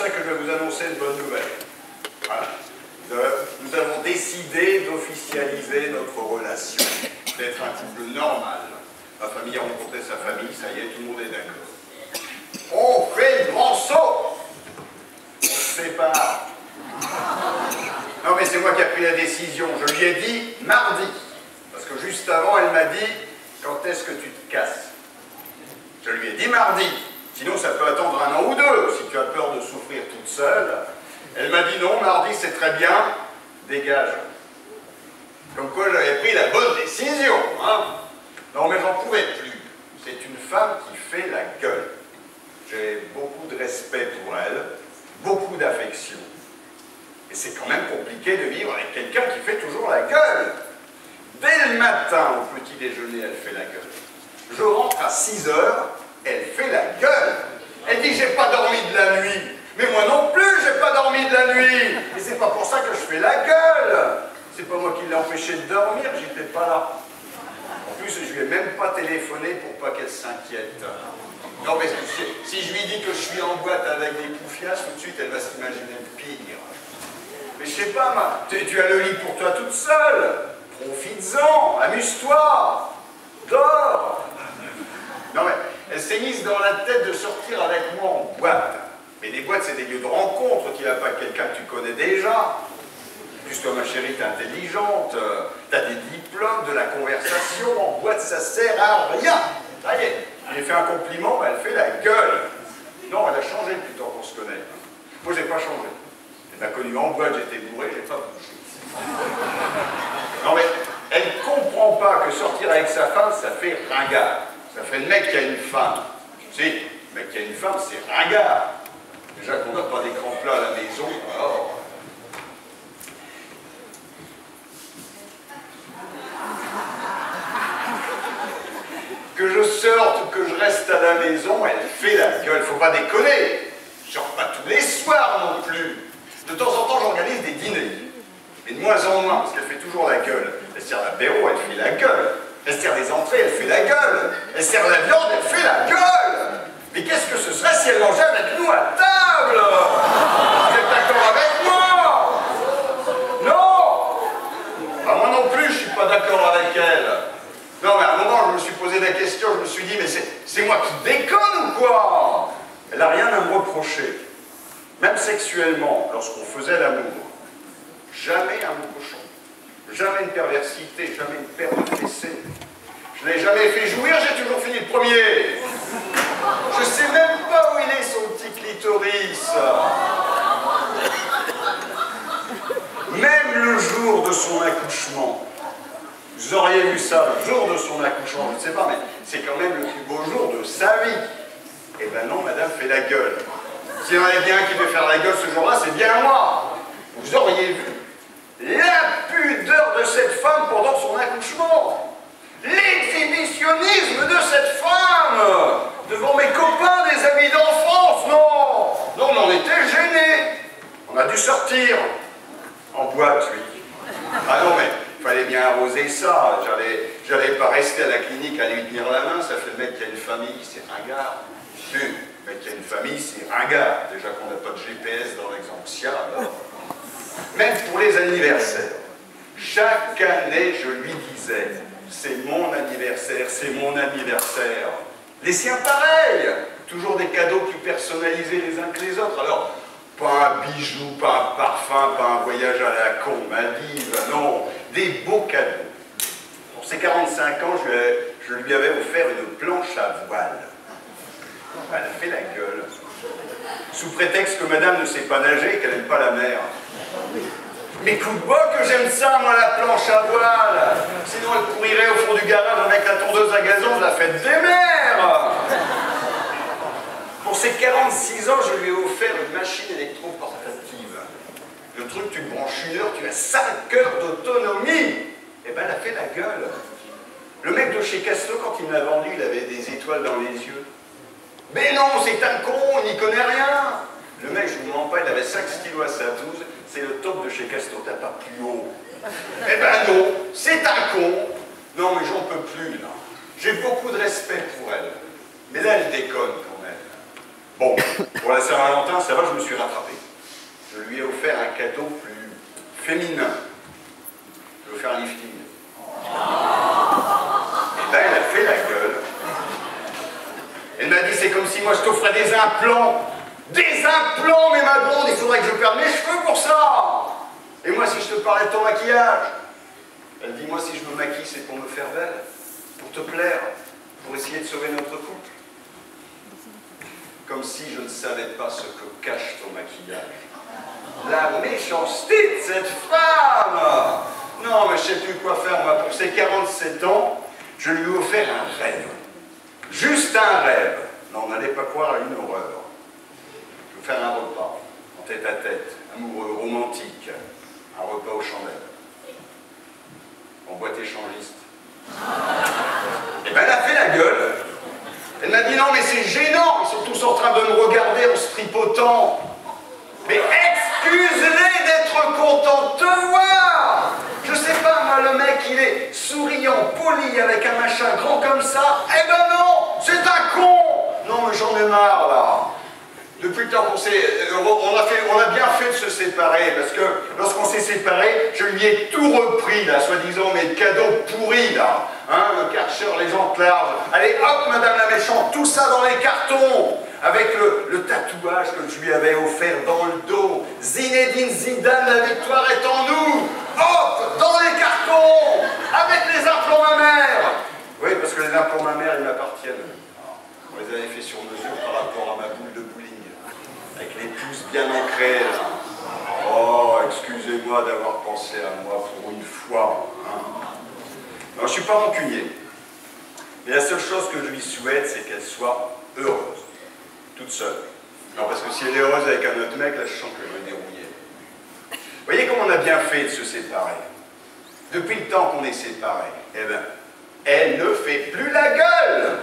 ça que je vais vous annoncer une bonne nouvelle. Voilà. Nous avons décidé d'officialiser notre relation, d'être un couple normal. Ma famille a rencontré sa famille, ça y est, tout le monde est d'accord. On fait le grand saut! On se sépare. Non mais c'est moi qui ai pris la décision, je lui ai dit mardi. Parce que juste avant, elle m'a dit, quand est-ce que tu te casses? Je lui ai dit mardi. Sinon, ça peut attendre un an ou deux, si tu as peur de souffrir toute seule. Elle m'a dit non, mardi, c'est très bien, dégage. Comme quoi, j'avais pris la bonne décision, hein. Non, mais j'en pouvais plus. C'est une femme qui fait la gueule. J'ai beaucoup de respect pour elle, beaucoup d'affection. Et c'est quand même compliqué de vivre avec quelqu'un qui fait toujours la gueule. Dès le matin, au petit déjeuner, elle fait la gueule. Je rentre à 6 heures, elle fait la gueule. Elle dit, j'ai pas dormi de la nuit. Mais moi non plus, j'ai pas dormi de la nuit. Et c'est pas pour ça que je fais la gueule. C'est pas moi qui l'ai empêché de dormir, j'étais pas là. En plus, je lui ai même pas téléphoné pour pas qu'elle s'inquiète. Non, mais si je lui dis que je suis en boîte avec des poufiasses, tout de suite, elle va s'imaginer le pire. Mais je sais pas, tu as le lit pour toi toute seule. Profites-en, amuse-toi, dors. Non, mais elle s'est mise dans la tête de sortir avec moi en boîte. Mais les boîtes, c'est des lieux de rencontre, tu n'as pas quelqu'un que tu connais déjà. Plus toi, ma chérie, t'es intelligente, t'as des diplômes, de la conversation, en boîte, ça sert à rien. Ça y est, je lui ai fait un compliment, elle fait la gueule. Non, elle a changé depuis le temps qu'on se connaît. Moi, j'ai pas changé. Elle m'a connu en boîte, j'étais bourré, j'ai pas bougé. Non, mais elle comprend pas que sortir avec sa femme, ça fait ringard. Ça fait le mec qui a une femme. Si, le mec qui a une femme, c'est ringard. Déjà qu'on n'a pas d'écran plat à la maison, alors... Que je sorte ou que je reste à la maison, elle fait la gueule, faut pas déconner. Je sors pas tous les soirs non plus. De temps en temps, j'organise des dîners. Mais de moins en moins, parce qu'elle fait toujours la gueule. Elle sert l'apéro, elle fait la gueule. Elle sert les entrées, elle fait la gueule. Elle sert la viande, elle fait la gueule. Mais qu'est-ce que ce serait si elle mangeait avec nous à table? Vous êtes d'accord avec moi? Non. Moi non plus, je suis pas d'accord avec elle. Non, mais à un moment, je me suis posé la question, je me suis dit, mais c'est moi qui déconne ou quoi? Elle n'a rien à me reprocher. Même sexuellement, lorsqu'on faisait l'amour, jamais un mot cochon, jamais une perversité, jamais une paire de fessées. Je ne l'ai jamais fait jouir, j'ai toujours fini le premier. Je ne sais même pas où il est, son petit clitoris. Même le jour de son accouchement, vous auriez vu ça, le jour de son accouchement, je ne sais pas, mais c'est quand même le plus beau jour de sa vie. Eh ben non, madame fait la gueule. S'il y en avait bien un qui veut faire la gueule ce jour-là, c'est bien moi. Vous auriez vu l'impudeur de cette femme pendant son accouchement. L'exhibitionnisme de cette femme devant mes copains, des amis d'enfance. Non, non, on en était gênés. On a dû sortir en boîte, oui. Ah non, mais il fallait bien arroser ça. J'allais pas rester à la clinique à lui tenir la main. Ça fait le mec qui a une famille, c'est ringard. Le mec qui a une famille, c'est ringard. Déjà qu'on n'a pas de GPS dans l'exemptia, alors. Même pour les anniversaires. Chaque année, je lui disais, c'est mon anniversaire, c'est mon anniversaire. Les siens, pareil. Toujours des cadeaux plus personnalisés les uns que les autres. Alors, pas un bijou, pas un parfum, pas un voyage à la con, Maldives, non. Des beaux cadeaux. Pour ses 45 ans, je lui avais offert une planche à voile. Elle a fait la gueule. Sous prétexte que madame ne sait pas nager et qu'elle n'aime pas la mer. Mais coup de bol que j'aime ça, moi, la planche à voile. Sinon, elle courirait au fond du garage avec la tondeuse à gazon de la fête des mères. Pour ses 46 ans, je lui ai offert une machine électro-portative. Le truc, tu te branches 1 heure, tu as 5 heures d'autonomie. Eh ben, elle a fait la gueule. Le mec de chez Castor, quand il me l'a vendu, il avait des étoiles dans les yeux. Mais non, c'est un con, il n'y connaît rien. Le mec, je ne vous mens pas, il avait 5 stylos à sa douze. C'est le top de chez Castor, t'as pas plus haut. Eh ben non, c'est un con. Non, mais j'en peux plus, là. J'ai beaucoup de respect pour elle. Mais là, elle déconne quand même. Bon, pour la Saint-Valentin, ça va, je me suis rattrapé. Je lui ai offert un cadeau plus féminin. Je lui ai offert un lifting. Et ben, elle a fait la gueule. Elle m'a dit, c'est comme si moi je t'offrais des implants. Des implants, mais ma blonde, il faudrait que je perde mes cheveux pour ça. Et moi, si je te parlais de ton maquillage. Elle dit, moi, si je me maquille, c'est pour me faire belle, pour te plaire, pour essayer de sauver notre couple. Comme si je ne savais pas ce que cache ton maquillage. La méchanceté de cette femme! Non, mais je ne sais plus quoi faire, moi. Pour ses 47 ans, je lui ai offert un rêve. Juste un rêve. Non, n'allez pas croire à une horreur. Je vais faire un repas, en tête-à-tête, amoureux, romantique. Un repas aux chandelles. En boîte échangiste. Et ben, elle a fait la gueule. Elle m'a dit, non, mais c'est gênant. Ils sont tous en train de me regarder en se tripotant. Mais excuse-les d'être contents de te voir. Je sais pas, moi, le mec, il est souriant, poli, avec un machin grand comme ça. Eh ben non, c'est un con. Non, mais j'en ai marre, là. Depuis le temps qu'on s'est... On a bien fait de se séparer, parce que lorsqu'on s'est séparés, je lui ai tout repris, là, soi-disant, mes cadeaux pourris, là. Hein, le Karcher, les enclaves. Allez, hop, madame la méchante, tout ça dans les cartons, avec le tatouage que je lui avais offert dans le dos. Zinedine Zidane, la victoire est en nous. Hop, dans les cartons, avec les implants mammaires. Oui, parce que les implants mammaires, ils m'appartiennent. On les avait fait sur mesure par rapport à ma boule de bowling. Avec les pouces bien ancrés, là. Oh, excusez-moi d'avoir pensé à moi pour une fois. Hein. Non, je ne suis pas rancunier. Mais la seule chose que je lui souhaite, c'est qu'elle soit heureuse. Toute seule. Non, parce que si elle est heureuse avec un autre mec, là, je sens que je vais dérouiller. Vous voyez comment on a bien fait de se séparer. Depuis le temps qu'on est séparés, eh bien, elle ne fait plus la gueule.